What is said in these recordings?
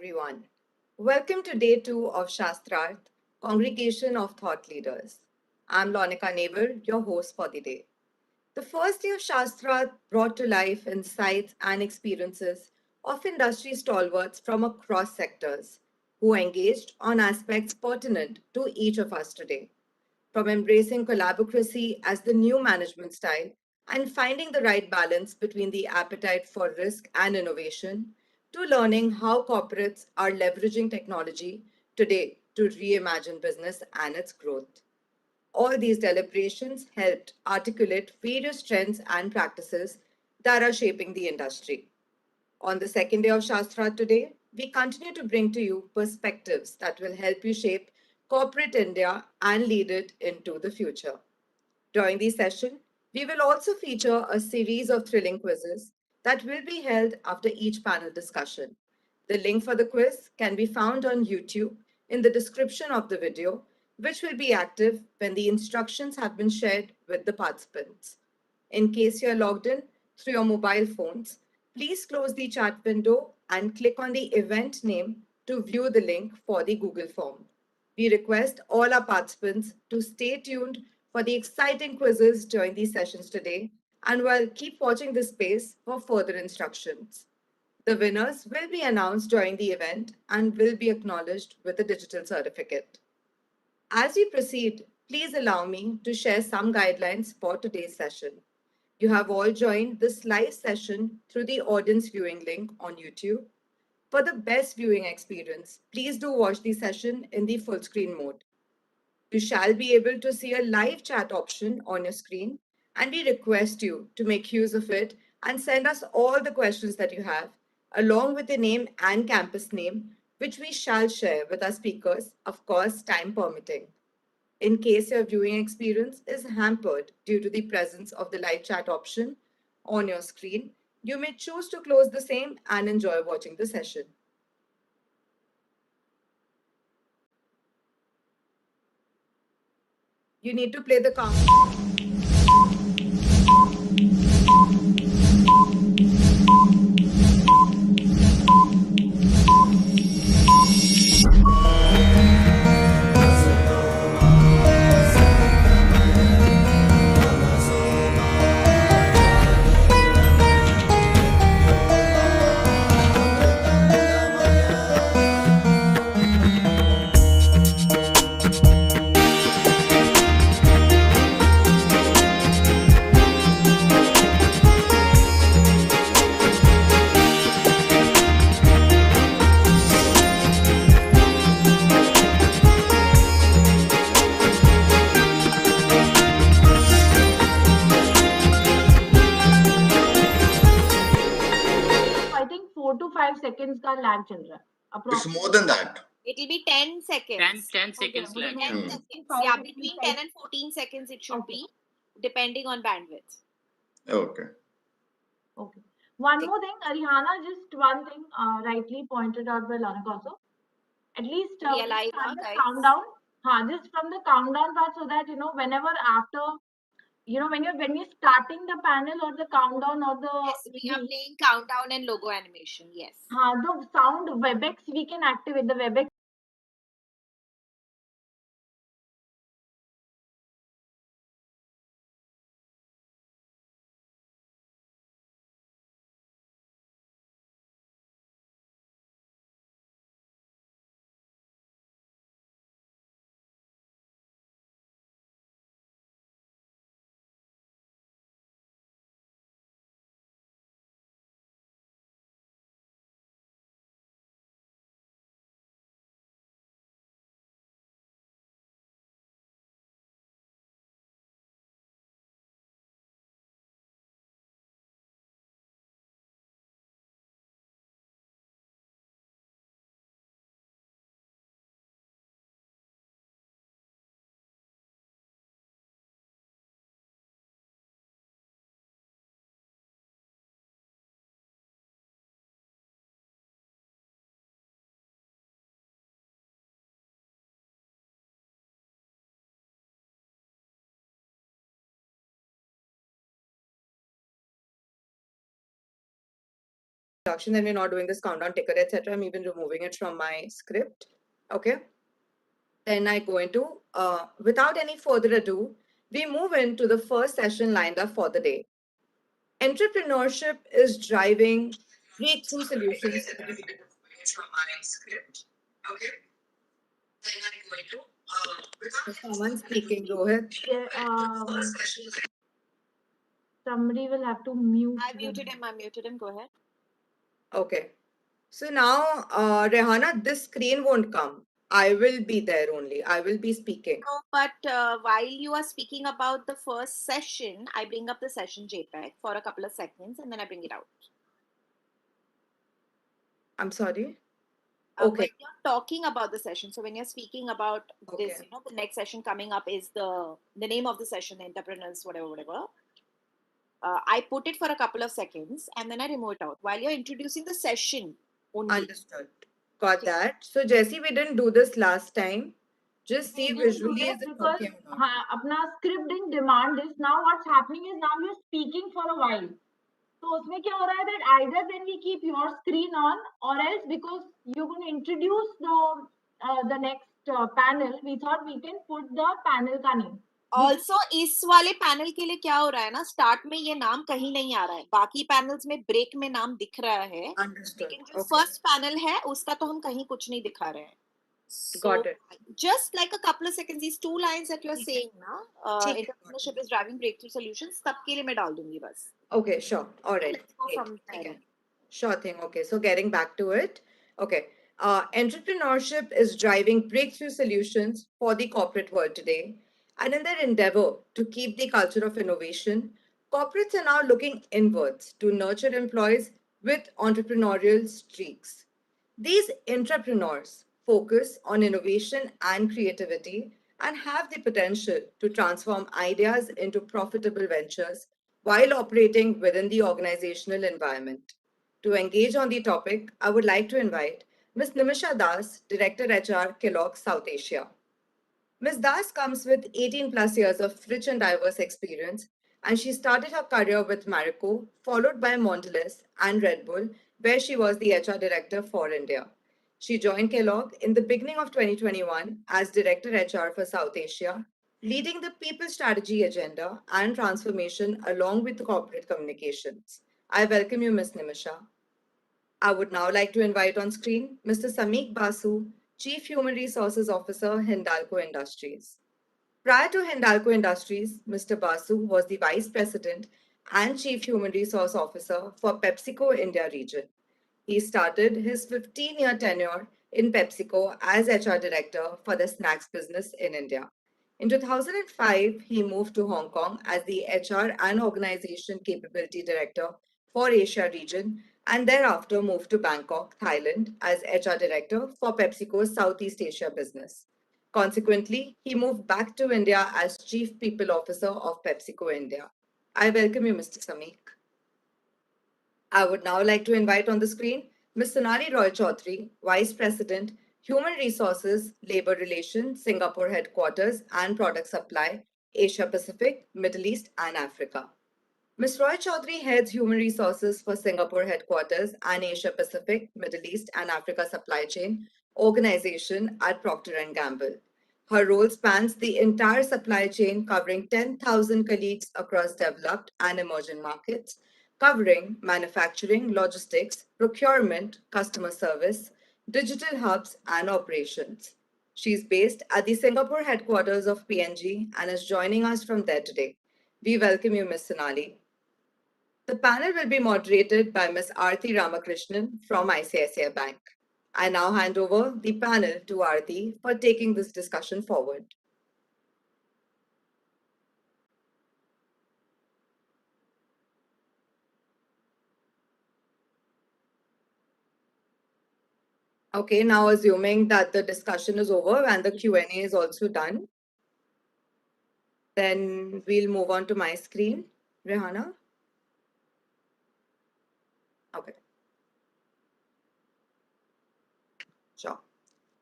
everyone. Welcome to day 2 of Shaastraarth, Congregation of Thought Leaders. I'm Lonika Neighbor, your host for the day. The first day of Shaastraarth brought to life insights and experiences of industry stalwarts from across sectors who engaged on aspects pertinent to each of us today, from embracing collaboracy as the new management style and finding the right balance between the appetite for risk and innovation, to learning how corporates are leveraging technology today to reimagine business and its growth. All these deliberations helped articulate various trends and practices that are shaping the industry. On the second day of Shastra today, we continue to bring to you perspectives that will help you shape corporate India and lead it into the future. During the session, we will also feature a series of thrilling quizzes that will be held after each panel discussion. The link for the quiz can be found on YouTube in the description of the video, which will be active when the instructions have been shared with the participants. In case you're logged in through your mobile phones, please close the chat window and click on the event name to view the link for the Google form. We request all our participants to stay tuned for the exciting quizzes during these sessions today and will keep watching this space for further instructions. The winners will be announced during the event and will be acknowledged with a digital certificate. As we proceed, please allow me to share some guidelines for today's session. You have all joined this live session through the audience viewing link on YouTube. For the best viewing experience, please do watch the session in the full screen mode. You shall be able to see a live chat option on your screen, and we request you to make use of it and send us all the questions that you have, along with the name and campus name, which we shall share with our speakers, of course, time permitting. In case your viewing experience is hampered due to the presence of the live chat option on your screen, you may choose to close the same and enjoy watching the session. You need to play the count. I think 4 to 5 seconds का lag चल रहा है. It's more than that. It will be 10 seconds. 10 seconds lag. 10 seconds. Yeah, between 10 and 14 seconds it should be, depending on bandwidth. Okay. Okay. One more thing, Ariana, just one thing rightly pointed out by Lanak also. At least We are live start now, the guys. countdown. Just from the countdown part, so that whenever after when you're starting the panel or the countdown or the Yes, we are playing countdown and logo animation. Yes. the sound WebEx we can activate the WebEx introduction, then we're not doing this countdown ticker, etc. I'm even removing it from my script. Okay. Then I go into, without any further ado, we move into the first session lined up for the day. Entrepreneurship is driving breakthrough solutions. From my script. Okay. Then I go into, someone speaking, Rohit. Somebody will have to mute I them. muted him. I muted him. Go ahead. Okay. So now, Rehana, this screen won't come. I will be there only. I will be speaking. No, but while you are speaking about the first session, I bring up the session JPEG for a couple of seconds and then I bring it out. I'm sorry. When Okay. you're talking about the session, so when you're speaking about this, Okay. the next session coming up is the name of the session, the entrepreneurs, whatever. I put it for a couple of seconds and then I remove it out while you're introducing the session only. Understood. Got that. So, Jesse, we didn't do this last time. Just We see didn't do visually this is it because okay or not. अपना script didn't demand this. Now what's happening is now you're speaking for a while. So उसमें क्या हो रहा है that either then we keep your screen on or else because you're going to introduce the next panel, we thought we can put the panel का name. Also इस वाले panel के लिए क्या हो रहा है ना, स्टार्ट में ये नाम कहीं नहीं आ रहा है, बाकी पैनल्स में ब्रेक में नाम दिख रहा है, लेकिन जो फर्स्ट पैनल है उसका तो हम कहीं कुछ नहीं दिखा रहे हैं. Got it. Just like a couple of seconds, these two lines that you're saying ना, entrepreneurship is driving breakthrough solutions, तब के लिए मैं डाल दूंगी बस. Okay, sure. All right. Let's go from there. Sure thing. Okay, so getting back to it. Okay. Entrepreneurship is driving breakthrough solutions for the corporate world today. And in their endeavor to keep the culture of innovation, corporates are now looking inwards to nurture employees with entrepreneurial streaks. These entrepreneurs focus on innovation and creativity and have the potential to transform ideas into profitable ventures while operating within the organizational environment. To engage on the topic, I would like to invite Ms. Nimisha Das, Director HR, Kellogg South Asia. Ms. Das comes with 18 plus years of rich and diverse experience, and she started her career with Marico, followed by Mondelez and Red Bull, where she was the HR director for India. She joined Kellogg in the beginning of 2021 as Director HR for South Asia, leading the people strategy agenda and transformation along with corporate communications. I welcome you, Ms. Nimisha. I would now like to invite on screen Mr. Samik Basu, Chief Human Resources Officer, Hindalco Industries. Prior to Hindalco Industries, Mr. Basu was the Vice President and Chief Human Resource Officer for PepsiCo India region. He started his 15-year tenure in PepsiCo as HR Director for the snacks business in India. In 2005, he moved to Hong Kong as the HR and Organization Capability Director for Asia region and thereafter moved to Bangkok, Thailand as HR Director for PepsiCo's Southeast Asia business. Consequently, he moved back to India as Chief People Officer of PepsiCo India. I welcome you, Mr. Samik. I would now like to invite on the screen Ms. Sonali Roy Chaudhary, Vice President, Human Resources, Labor Relations, Singapore Headquarters and Product Supply, Asia Pacific, Middle East and Africa. Ms. Roy Chaudhary heads Human Resources for Singapore Headquarters and Asia Pacific, Middle East and Africa Supply Chain Organization at Procter & Gamble. Her role spans the entire supply chain, covering 10,000 colleagues across developed and emerging markets, covering manufacturing, logistics, procurement, customer service, digital hubs, and operations. She is based at the Singapore headquarters of P&G and is joining us from there today. We welcome you, Ms. Sonali. The panel will be moderated by Ms. Aarti Ramakrishnan from ICICI Bank. I now hand over the panel to Aarti for taking this discussion forward. Okay, now assuming that the discussion is over and the Q&A is also done, then we'll move on to my screen. Rehana? Okay. Sure.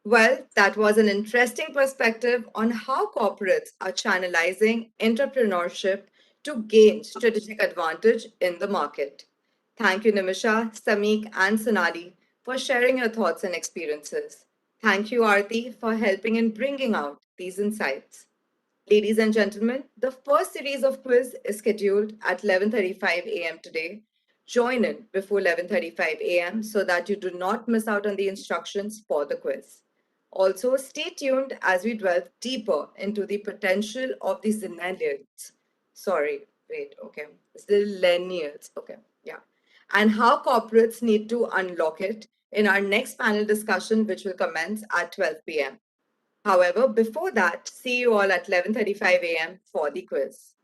Well, that was an interesting perspective on how corporates are channelizing entrepreneurship to gain strategic advantage in the market. Thank you, Nimisha, Samik, and Sonali for sharing your thoughts and experiences. Thank you, Aarti, for helping in bringing out these insights. Ladies and gentlemen, the first series of quiz is scheduled at 11:35 a.m. today. Join in before 11:35 a.m. so that you do not miss out on the instructions for the quiz. Also, stay tuned as we delve deeper into the potential of the Zennials. Sorry, wait, okay. Zillennials, okay, yeah. And how corporates need to unlock it in our next panel discussion, which will commence at 12 p.m. However, before that, see you all at 11:35 a.m. for the quiz.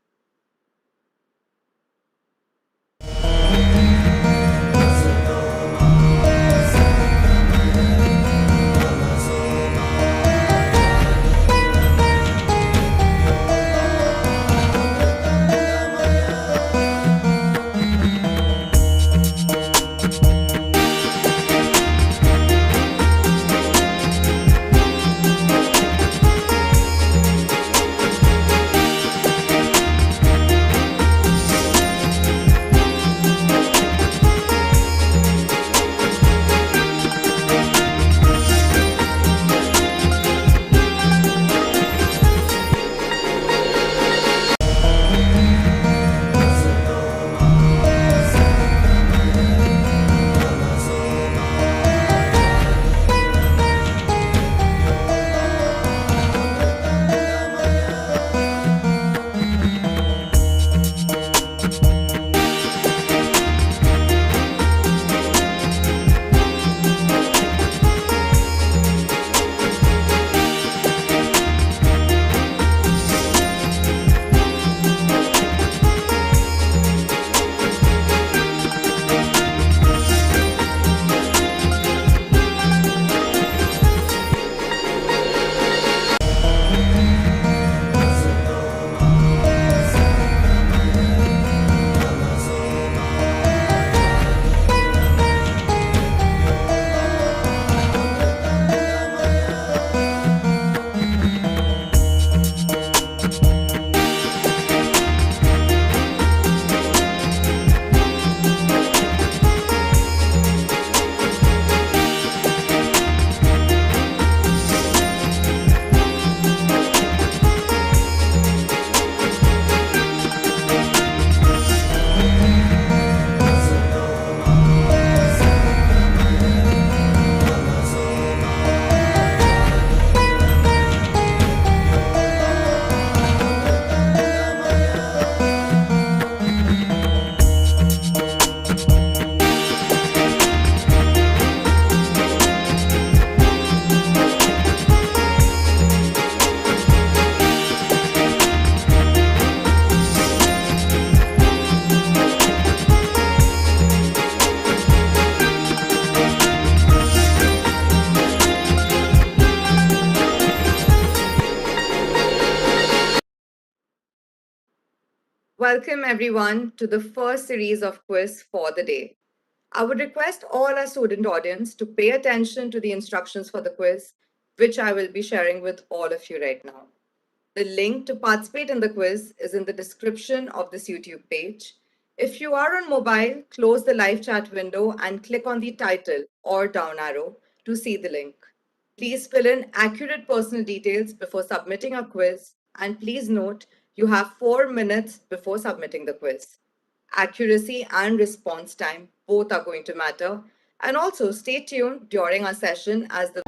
Welcome everyone to the first series of quiz for the day. I would request all our student audience to pay attention to the instructions for the quiz, which I will be sharing with all of you right now. The link to participate in the quiz is in the description of this YouTube page. If you are on mobile, close the live chat window and click on the title or down arrow to see the link. Please fill in accurate personal details before submitting a quiz, and please note you have 4 minutes before submitting the quiz. Accuracy and response time both are going to matter. And also stay tuned during our session as the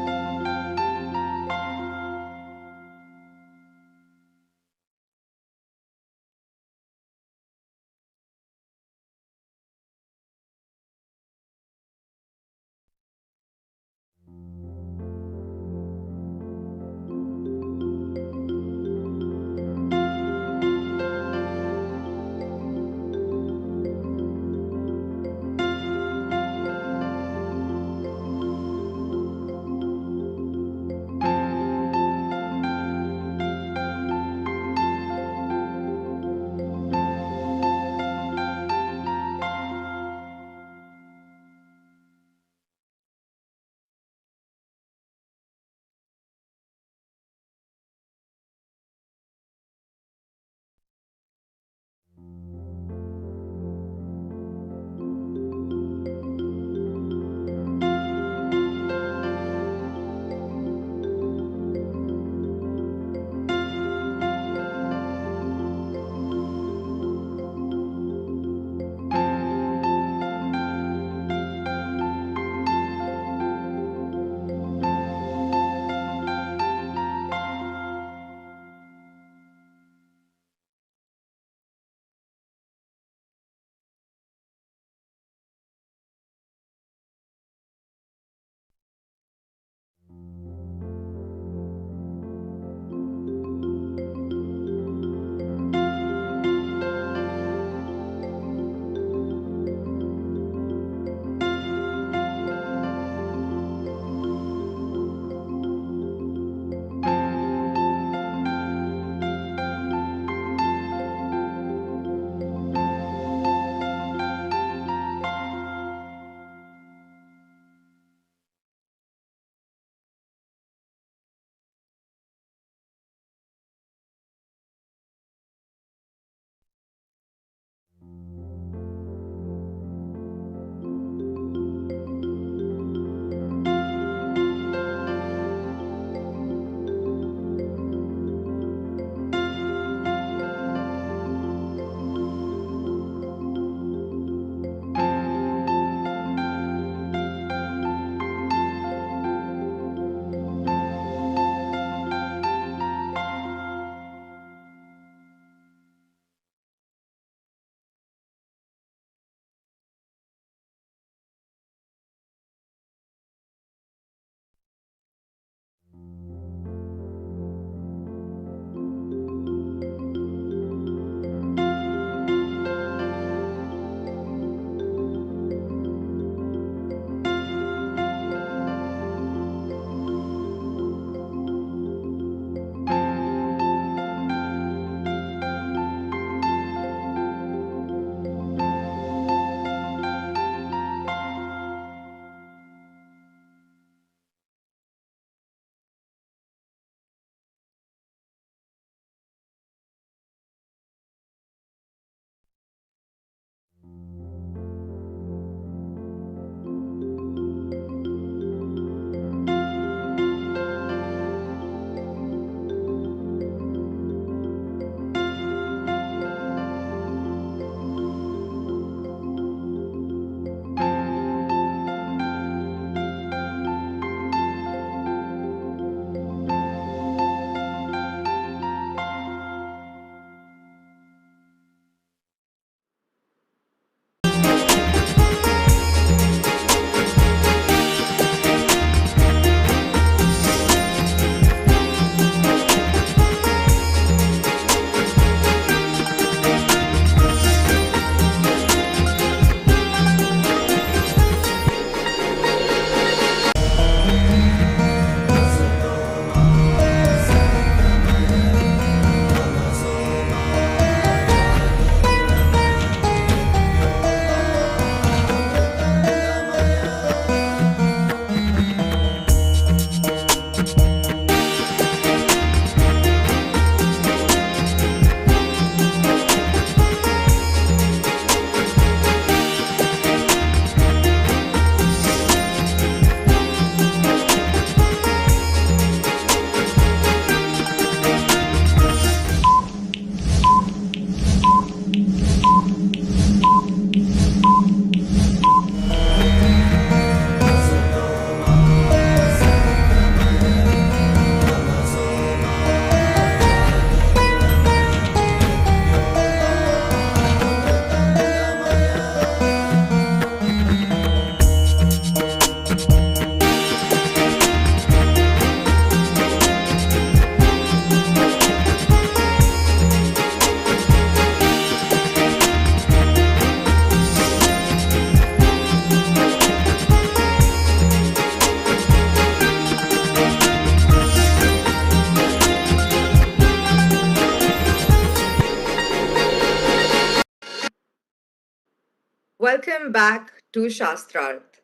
Welcome back to Shaastraarth.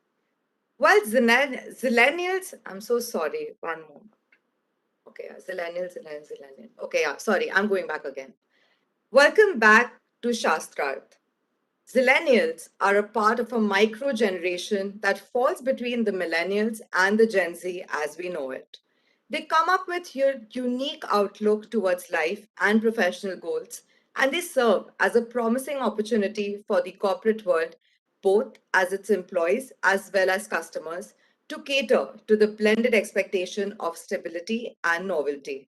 While Zillennials, I'm so sorry, one more. Okay, Zillennial. Okay, yeah, sorry, I'm going back again. Welcome back to Shaastraarth. Zillennials are a part of a micro generation that falls between the millennials and the Gen Z as we know it. They come up with your unique outlook towards life and professional goals, and they serve as a promising opportunity for the corporate world, both as its employees as well as customers, to cater to the blended expectation of stability and novelty.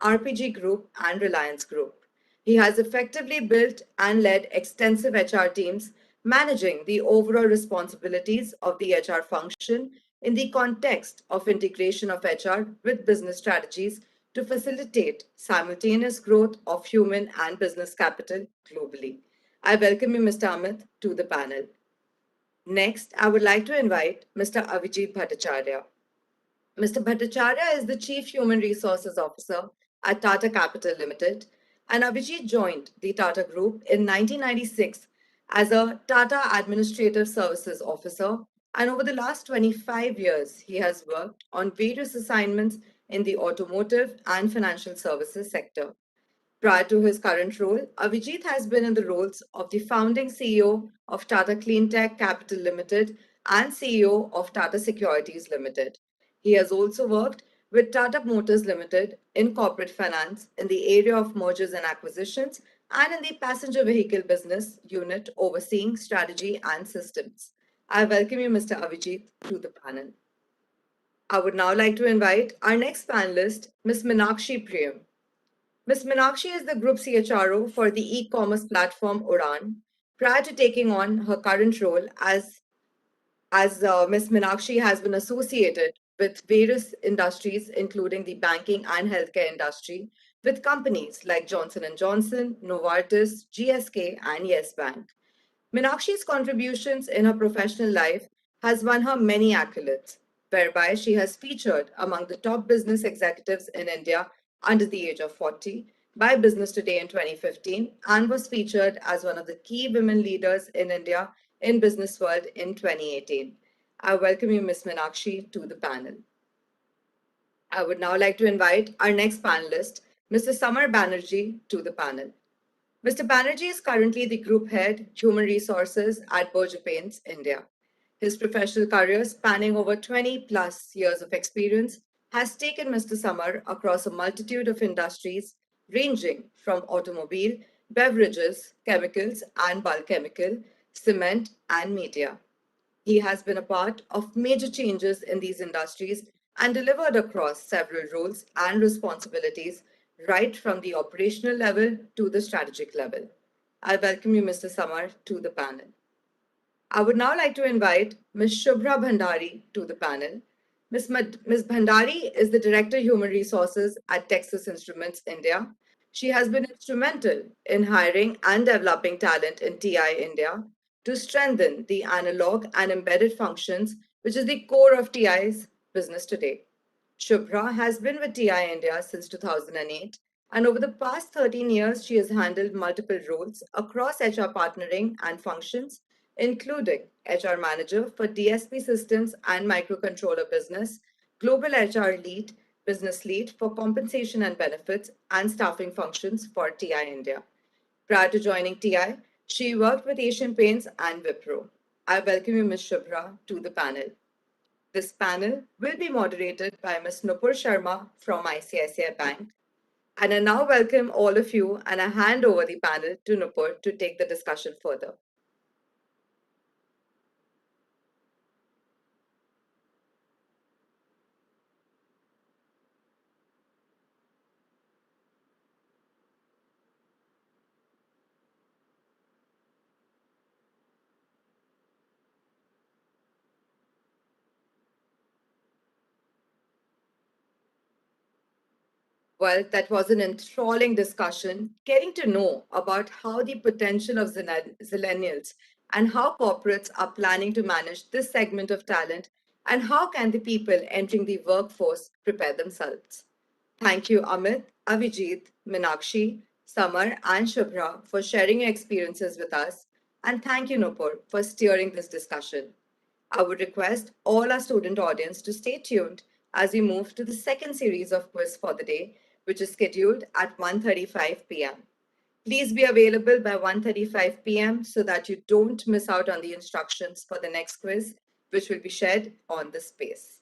RPG Group, and Reliance Group. He has effectively built and led extensive HR teams, managing the overall responsibilities of the HR function in the context of integration of HR with business strategies to facilitate simultaneous growth of human and business capital globally. I welcome you, Mr. Amit, to the panel. Next, I would like to invite Mr. Avijit Bhattacharya. Mr. Bhattacharya is the Chief Human Resources Officer at Tata Capital Limited, and Abhijit joined the Tata Group in 1996 as a Tata Administrative Services Officer, and over the last 25 years, he has worked on various assignments in the automotive and financial services sector. Prior to his current role, Avijit has been in the roles of the founding CEO of Tata Cleantech Capital Limited and CEO of Tata Securities Limited. He has also worked with Tata Motors Limited in corporate finance in the area of mergers and acquisitions and in the passenger vehicle business unit overseeing strategy and systems. I welcome you, Mr. Avijit, to the panel. I would now like to invite our next panelist, Ms. Minakshi Priyam. Ms. Minakshi is the Group CHRO for the e-commerce platform Udan. Prior to taking on her current role as Ms. Minakshi has been associated with various industries, including the banking and healthcare industry, with companies like Johnson& Johnson, Novartis, GSK, and Yes Bank. Meenakshi's contributions in her professional life has won her many accolades, whereby she has featured among the top business executives in India under the age of 40 by Business Today in 2015 and was featured as one of the key women leaders in India in Business World in 2018. I welcome you, Ms. Meenakshi, to the panel. I would now like to invite our next panelist, Mr. Samar Banerjee, to the panel. Mr. Banerjee is currently the Group Head, Human Resources at Berger Paints, India. His professional career, spanning over 20 plus years of experience, has taken Mr. Samar across a multitude of industries ranging from automobile, beverages, chemicals and bulk chemical, cement, and media. He has been a part of major changes in these industries and delivered across several roles and responsibilities, right from the operational level to the strategic level. I welcome you, Mr. Samar, to the panel. I would now like to invite Ms. Shubhra Bhandari to the panel. Ms. Bhandari is the Director Human Resources at Texas Instruments India. She has been instrumental in hiring and developing talent in TI India to strengthen the analog and embedded functions, which is the core of TI's business today. Shubhra has been with TI India since 2008, and over the past 13 years, she has handled multiple roles across HR partnering and functions, including HR manager for DSP systems and microcontroller business, global HR lead, business lead for compensation and benefits, and staffing functions for TI India. Prior to joining TI, she worked with Asian Paints and Wipro. I welcome you, Ms. Shubhra, to the panel. This panel will be moderated by Ms. Nupur Sharma from ICICI Bank. And I now welcome all of you and I hand over the panel to Nupur to take the discussion further. Well, that was an enthralling discussion, getting to know about how the potential of Zillennials and how corporates are planning to manage this segment of talent and how can the people entering the workforce prepare themselves. Thank you, Amit, Avijit, Minakshi, Samar, and Shubhra for sharing your experiences with us. And thank you, Nupur, for steering this discussion. I would request all our student audience to stay tuned as we move to the second series of quiz for the day, which is scheduled at 1:35 p.m. Please be available by 1:35 p.m. so that you don't miss out on the instructions for the next quiz, which will be shared on the space.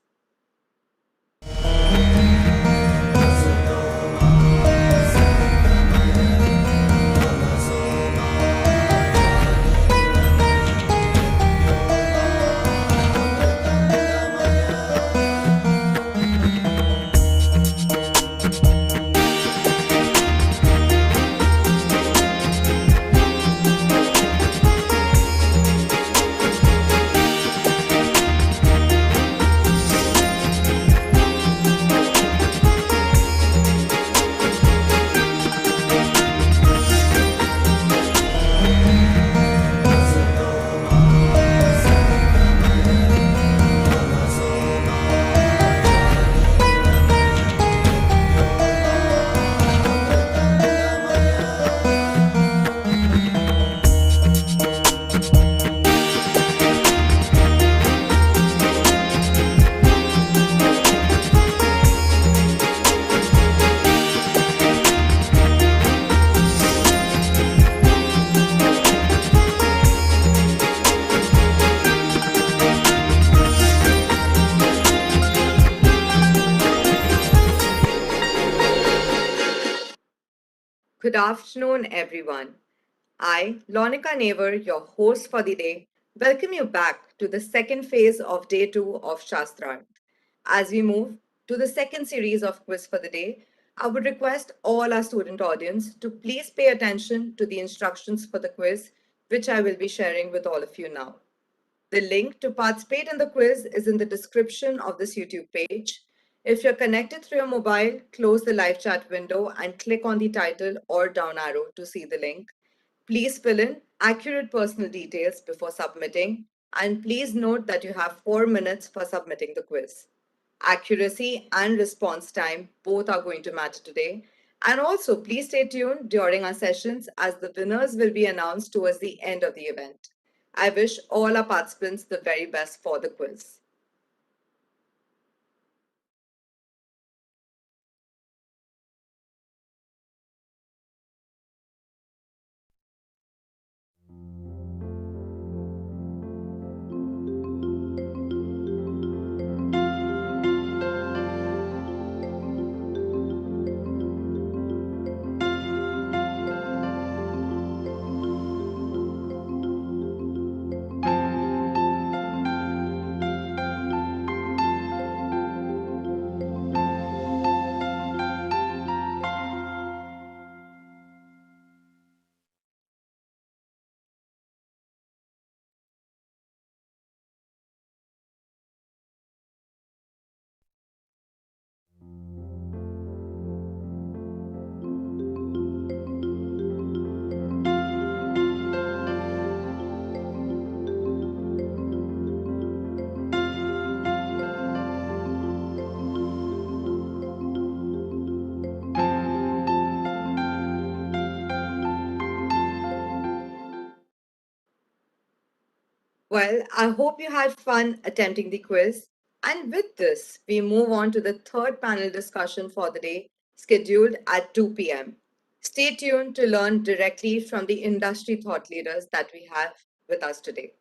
Good afternoon, everyone. I, Lonika Naver, your host for the day, welcome you back to the second phase of day 2 of Shaastraarth. As we move to the second series of quiz for the day, I would request all our student audience to please pay attention to the instructions for the quiz, which I will be sharing with all of you now. The link to participate in the quiz is in the description of this YouTube page. If you're connected through your mobile, close the live chat window and click on the title or down arrow to see the link. Please fill in accurate personal details before submitting, and please note that you have 4 minutes for submitting the quiz. Accuracy and response time both are going to matter today. And also, please stay tuned during our sessions as the winners will be announced towards the end of the event. I wish all our participants the very best for the quiz. Well, I hope you had fun attempting the quiz. And with this, we move on to the third panel discussion for the day, scheduled at 2 p.m. Stay tuned to learn directly from the industry thought leaders that we have with us today.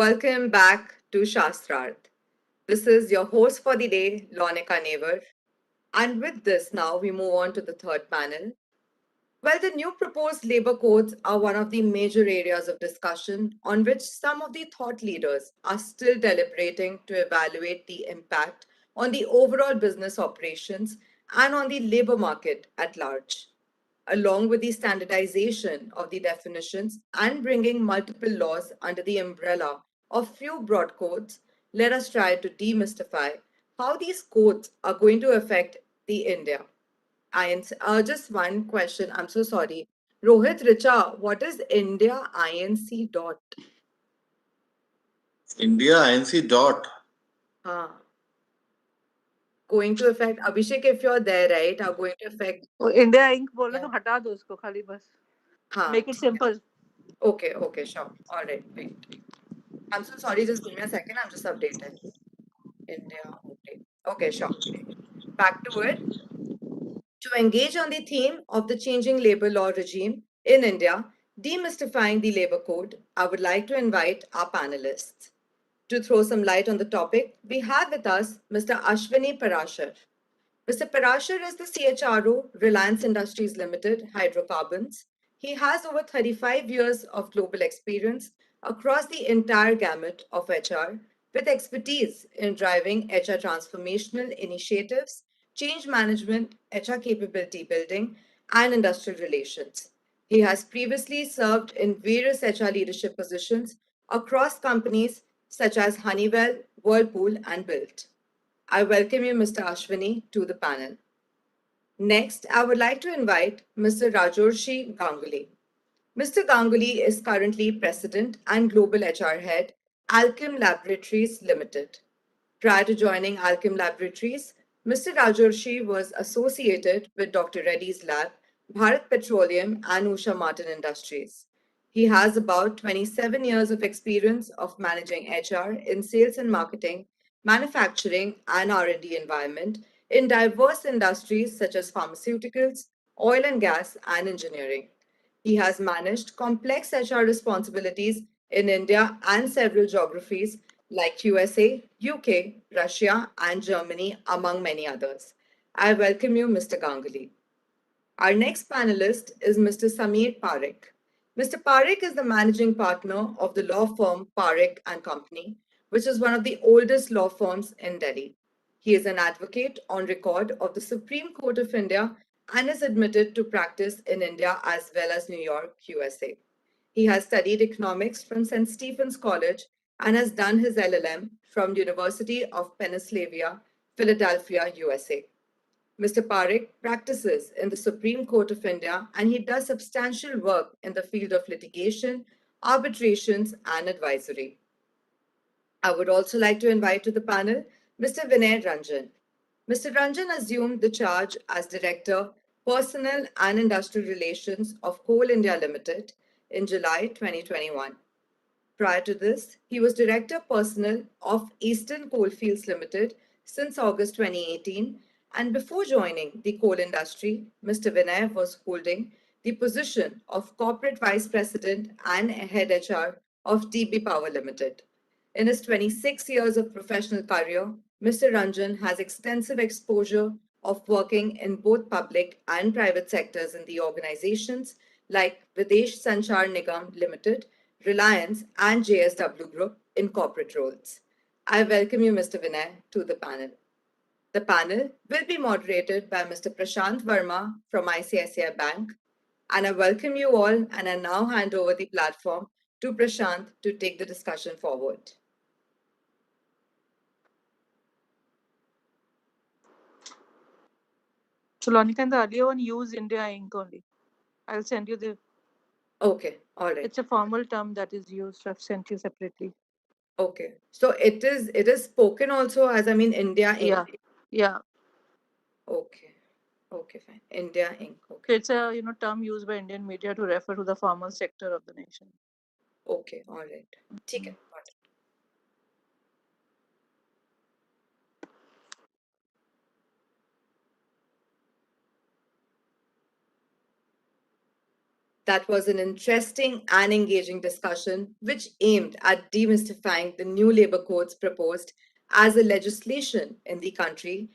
welcome back to Shaastraarth. This is your host for the day, Lonika Naver. And with this, now we move on to the third panel. Well, the new proposed labor codes are one of the major areas of discussion on which some of the thought leaders are still deliberating to evaluate the impact on the overall business operations and on the labor market at large. Along with the standardization of the definitions and bringing multiple laws under the umbrella of few broad codes, let us try to demystify how these codes are going to affect the India. Just one question. I'm so sorry. Rohit, Richa, what is India INC dot? India INC dot. Uh, going to affect Abhishek, if you're there, right, are going to affect. वो India ink बोल रहे Yeah. तुम हटा दो उसको खाली बस हाँ, मेक इट ठीक है. Simple Okay, sure. All right, wait. I'm so sorry. Just give me a second. I'm just updating. India. Okay, sure. Back to it. To engage on the theme of the changing labor law regime in India, demystifying the labor code, I would like to invite our panelists. To throw some light on the topic, we have with us Mr. Ashwini Parashar. Mr. Parashar is the CHRO, Reliance Industries Limited, Hydrocarbons. He has over 35 years of global experience across the entire gamut of HR, with expertise in driving HR transformational initiatives, change management, HR capability building, and industrial relations. He has previously served in various HR leadership positions across companies such as Honeywell, Whirlpool, and Built. I welcome you, Mr. Ashwini, to the panel. Next, I would like to invite Mr. Rajorshi Ganguly. Mr. Ganguly is currently President and Global HR Head, Alchem Laboratories Limited. Prior to joining Alchem Laboratories, Mr. Rajorshi was associated with Dr. Reddy's lab, Bharat Petroleum, and Usha Martin Industries. He has about 27 years of experience of managing HR in sales and marketing, manufacturing, and R&D environment in diverse industries such as pharmaceuticals, oil and gas, and engineering. He has managed complex HR responsibilities in India and several geographies like USA, UK, Russia, and Germany, among many others. I welcome you, Mr. Ganguly. Our next panelist is Mr. Sameer Parekh. Mr. Parekh is the managing partner of the law firm Parekh and Company, which is one of the oldest law firms in Delhi. He is an advocate on record of the Supreme Court of India and is admitted to practice in India as well as New York, USA. He has studied economics from St. Stephen's College and has done his LLM from University of Pennsylvania, Philadelphia, USA. Mr. Parekh practices in the Supreme Court of India and he does substantial work in the field of litigation, arbitrations, and advisory. I would also like to invite to the panel Mr. Vinay Ranjan. Mr. Ranjan assumed the charge as Director, Personnel and Industrial Relations of Coal India Limited in July 2021. Prior to this, he was Director Personnel of Eastern Coalfields Limited since August 2018, and before joining the coal industry, Mr. Vinay was holding the position of Corporate Vice President and Head HR of DB Power Limited. In his 26 years of professional career, Mr. Ranjan has extensive exposure of working in both public and private sectors in the organizations like Videsh Sanchar Nigam Limited, Reliance, and JSW Group in corporate roles. I welcome you, Mr. Vinay, to the panel. The panel will be moderated by Mr. Prashant Verma from ICICI Bank. And I welcome you all, and I now hand over the platform to Prashant to take the discussion forward. So Lonika, and the earlier one use India Inc. only. I'll send you the. Okay, all right. It's a formal term that is used. I've sent you separately. Okay, so it is spoken also as India Inc. Yeah. Okay, okay, fine. India Inc. So Okay, it's a term used by Indian media to refer to the formal sector of the nation. okay, all right. ठीक है, got it. That was an interesting and engaging discussion which aimed at demystifying the new labor codes proposed as a legislation in the country.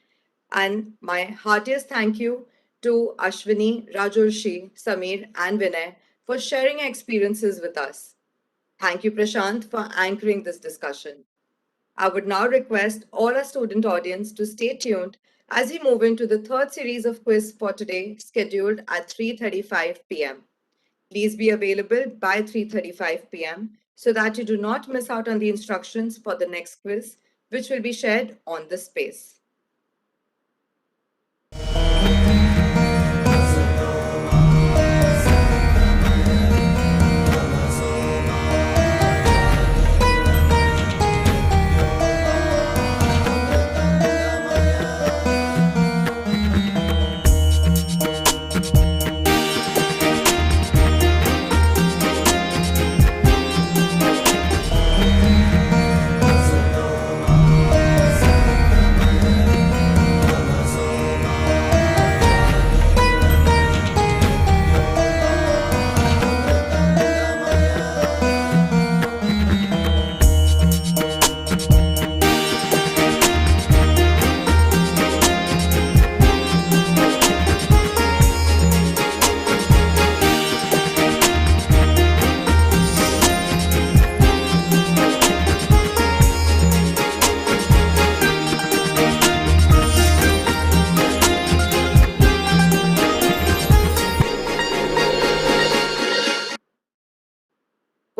And my heartiest thank you to Ashwini, Rajurshi, Samir, and Vinay for sharing your experiences with us. Thank you, Prashant, for anchoring this discussion. I would now request all our student audience to stay tuned as we move into the third series of quiz for today, scheduled at 3:35 p.m. Please be available by 3:35 p.m. so that you do not miss out on the instructions for the next quiz, which will be shared on the space.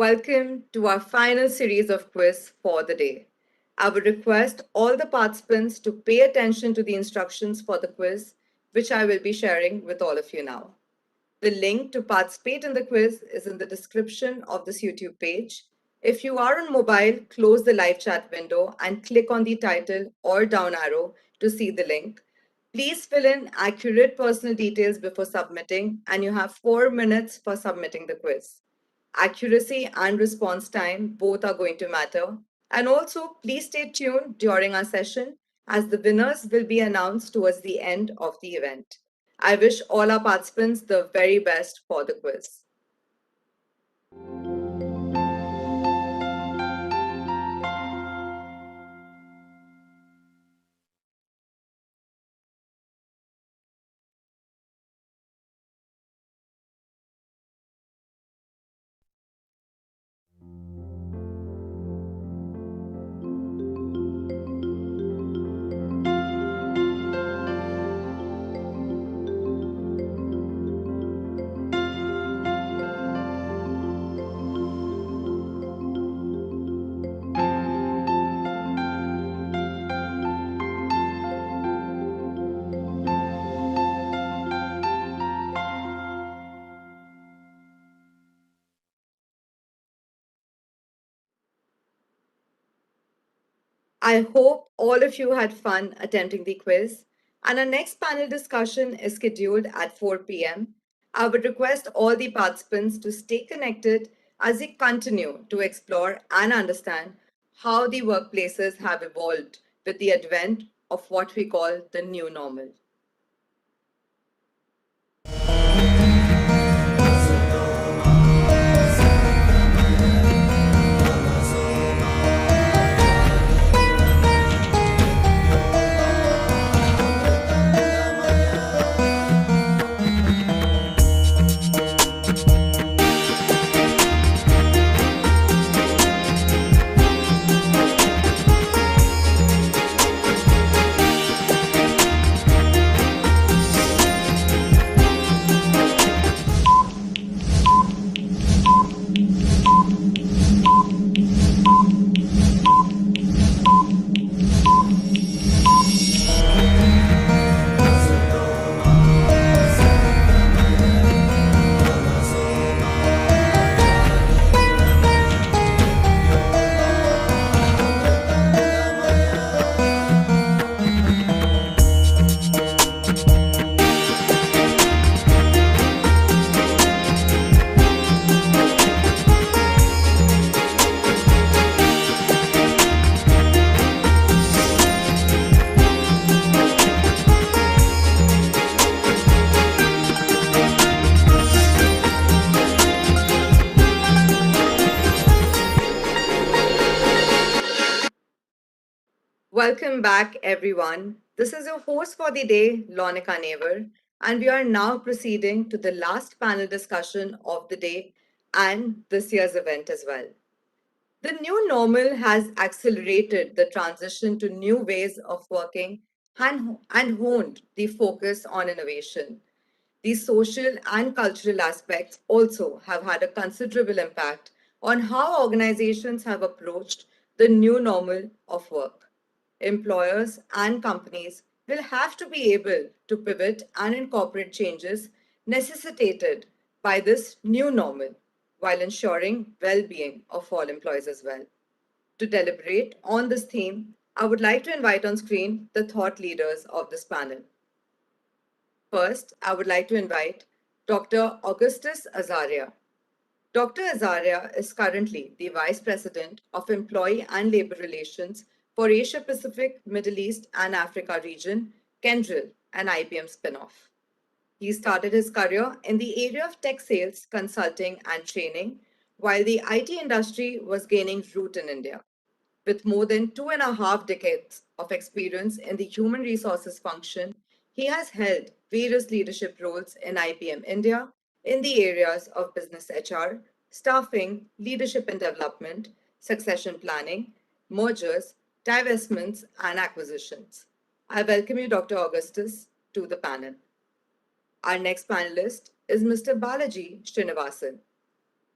Welcome to our final series of quiz for the day. I would request all the participants to pay attention to the instructions for the quiz, which I will be sharing with all of you now. The link to participate in the quiz is in the description of this YouTube page. If you are on mobile, close the live chat window and click on the title or down arrow to see the link. Please fill in accurate personal details before submitting, and you have 4 minutes for submitting the quiz. Accuracy and response time both are going to matter. And also, please stay tuned during our session as the winners will be announced towards the end of the event. I wish all our participants the very best for the quiz. I hope all of you had fun attempting the quiz. And our next panel discussion is scheduled at 4 p.m. I would request all the participants to stay connected as we continue to explore and understand how the workplaces have evolved with the advent of what we call the new normal. Welcome back, everyone. This is your host for the day, Lonika Naver, and we are now proceeding to the last panel discussion of the day and this year's event as well. The new normal has accelerated the transition to new ways of working and honed the focus on innovation. These social and cultural aspects also have had a considerable impact on how organizations have approached the new normal of work. Employers and companies will have to be able to pivot and incorporate changes necessitated by this new normal while ensuring well being of all employees as well. To deliberate on this theme, I would like to invite on screen the thought leaders of this panel. First, I would like to invite Dr. Augustus Azaria. Dr. Azaria is currently the Vice President of Employee and Labor Relations for Asia Pacific, Middle East, and Africa region, Kendrill, an IBM spinoff. He started his career in the area of tech sales, consulting, and training, while the IT industry was gaining root in India. With more than 2.5 decades of experience in the human resources function, he has held various leadership roles in IBM India in the areas of business HR, staffing, leadership and development, succession planning, mergers, divestments, and acquisitions. I welcome you, Dr. Augustus, to the panel. Our next panelist is Mr. Balaji Srinivasan.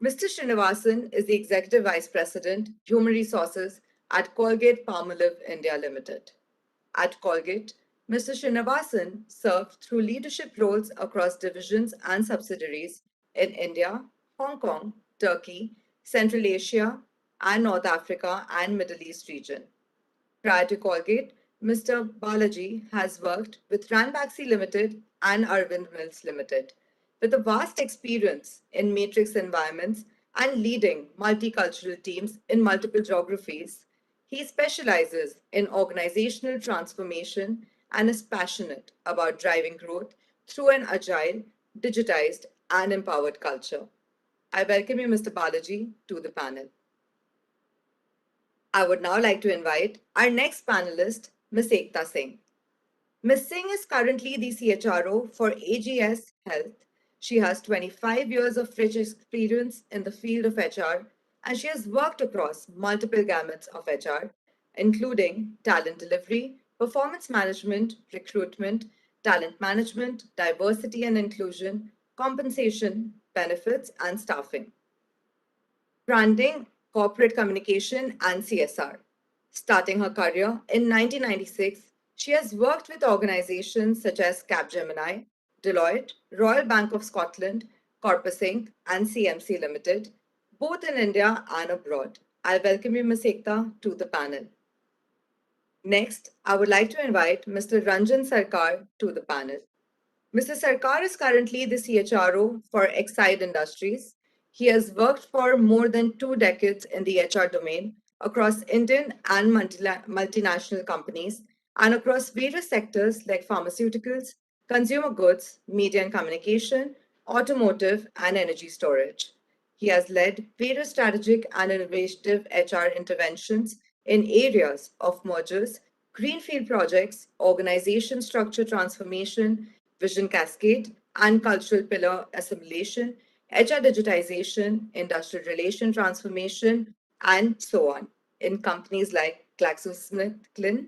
Mr. Srinivasan is the Executive Vice President, Human Resources at Colgate Palmolive India Limited. At Colgate, Mr. Srinivasan served through leadership roles across divisions and subsidiaries in India, Hong Kong, Turkey, Central Asia, and North Africa and Middle East region. Prior to Colgate, Mr. Balaji has worked with Ranbaxy Limited and Arvind Mills Limited. With a vast experience in matrix environments and leading multicultural teams in multiple geographies, he specializes in organizational transformation and is passionate about driving growth through an agile, digitized, and empowered culture. I welcome you, Mr. Balaji, to the panel. I would now like to invite our next panelist, Ms. Ekta Singh. Ms. Singh is currently the CHRO for AGS Health. She has 25 years of rich experience in the field of HR, and she has worked across multiple gamuts of HR, including talent delivery, performance management, recruitment, talent management, diversity and inclusion, compensation, benefits, and staffing. Branding, corporate communication, and CSR. Starting her career in 1996, she has worked with organizations such as Capgemini, Deloitte, Royal Bank of Scotland, Corpus Inc., and CMC Limited, both in India and abroad. I welcome you, Ms. Ekta, to the panel. Next, I would like to invite Mr. Ranjan Sarkar to the panel. Mr. Sarkar is currently the CHRO for Exide Industries. He has worked for more than 2 decades in the HR domain across Indian and multinational companies and across various sectors like pharmaceuticals, consumer goods, media and communication, automotive, and energy storage. He has led various strategic and innovative HR interventions in areas of mergers, greenfield projects, organization structure transformation, vision cascade, and cultural pillar assimilation, HR digitization, industrial relation transformation, and so on in companies like GlaxoSmithKline,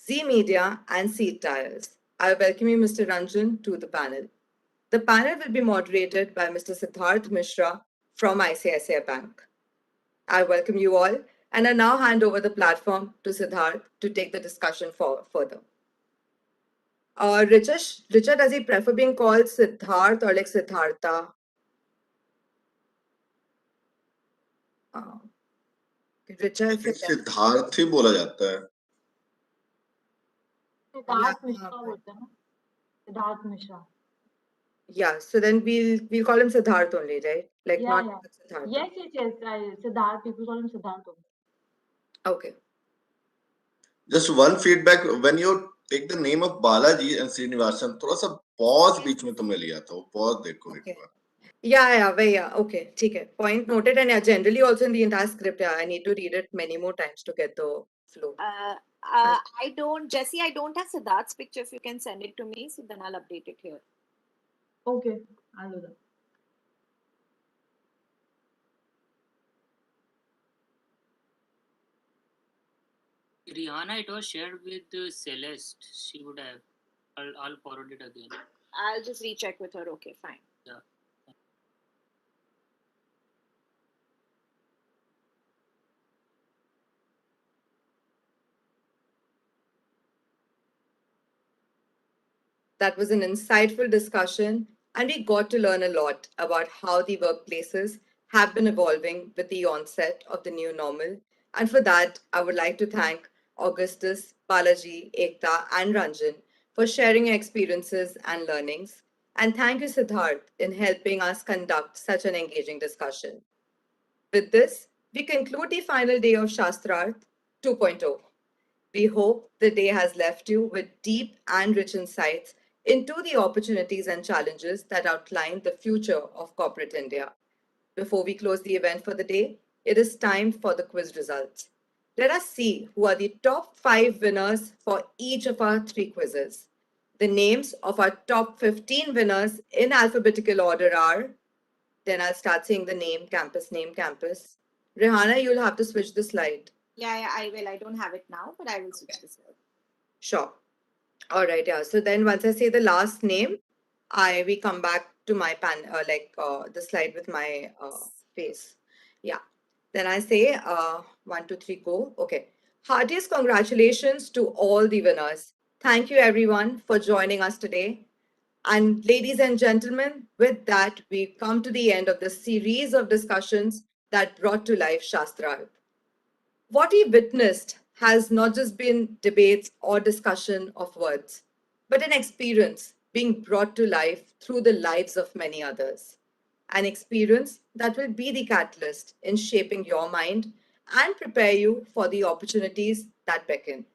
Z Media, and Seed Tires. I welcome you, Mr. Ranjan, to the panel. The panel will be moderated by Mr. Siddharth Mishra from ICICI Bank. I welcome you all, and I now hand over the platform to Siddharth to take the discussion further. Richard, does he prefer being called Siddharth or like Siddhartha? Richard, Siddharth ही बोला जाता है. सिद्धार्थ मिश्रा बोलते हैं ना, Siddharth Mishra. Yeah, so then we'll call him Siddharth only, right? Like Yeah, not yeah. Siddhartha. Yes. Siddharth. People call him Siddharth only. Okay. Just one feedback, when you take the name of Balaji and Srinivasan, थोड़ा सा pause बीच में तुमने लिया था, वो pause देखो एक बार. Yeah, okay, okay. Point noted. And yeah, generally also in the entire script, yeah, I need to read it many more times to get the flow. I don't, Jesse, I don't have Siddharth's picture. If you can send it to me, so then I'll update it here. Okay, I'll do that. Rihanna, it was shared with Celeste. She would have. I'll forward it again. I'll just recheck with her. Okay, fine. Yeah. That was an insightful discussion, and we got to learn a lot about how the workplaces have been evolving with the onset of the new normal. And for that, I would like to thank Augustus, Balaji, Ekta, and Ranjan for sharing your experiences and learnings. And thank you, Siddharth, in helping us conduct such an engaging discussion. With this, we conclude the final day of Shaastraarth 2.0. We hope the day has left you with deep and rich insights into the opportunities and challenges that outline the future of corporate India. Before we close the event for the day, it is time for the quiz results. Let us see who are the top 5 winners for each of our 3 quizzes. The names of our top 15 winners in alphabetical order are, then I'll start saying the name, campus. Rihanna, you'll have to switch the slide. Yeah, I will. I don't have it now, but I will switch this out. Sure. All right, yeah. So then once I say the last name, we come back to my the slide with my face. Yeah. Then I say 1, 2, 3, go. Okay. Heartiest congratulations to all the winners. Thank you everyone for joining us today. And ladies and gentlemen, with that, we've come to the end of the series of discussions that brought to life Shaastraarth. What we witnessed has not just been debates or discussion of words, but an experience being brought to life through the lives of many others. An experience that will be the catalyst in shaping your mind and prepare you for the opportunities that beckon.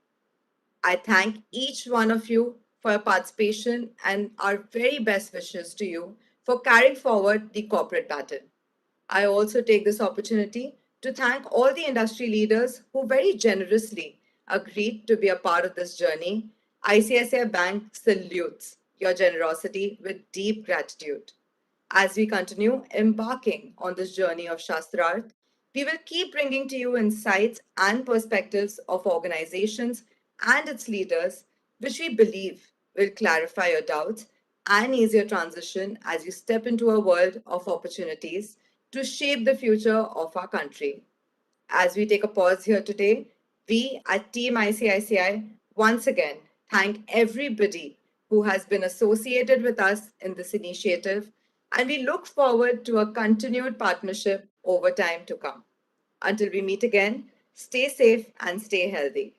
I thank each one of you for your participation and our very best wishes to you for carrying forward the corporate baton. I also take this opportunity to thank all the industry leaders who very generously agreed to be a part of this journey. ICICI Bank salutes your generosity with deep gratitude. As we continue embarking on this journey of Shaastraarth, we will keep bringing to you insights and perspectives of organizations and its leaders, which we believe will clarify your doubts and ease your transition as you step into a world of opportunities to shape the future of our country. As we take a pause here today, we at Team ICICI once again thank everybody who has been associated with us in this initiative, and we look forward to a continued partnership over time to come. Until we meet again, stay safe and stay healthy.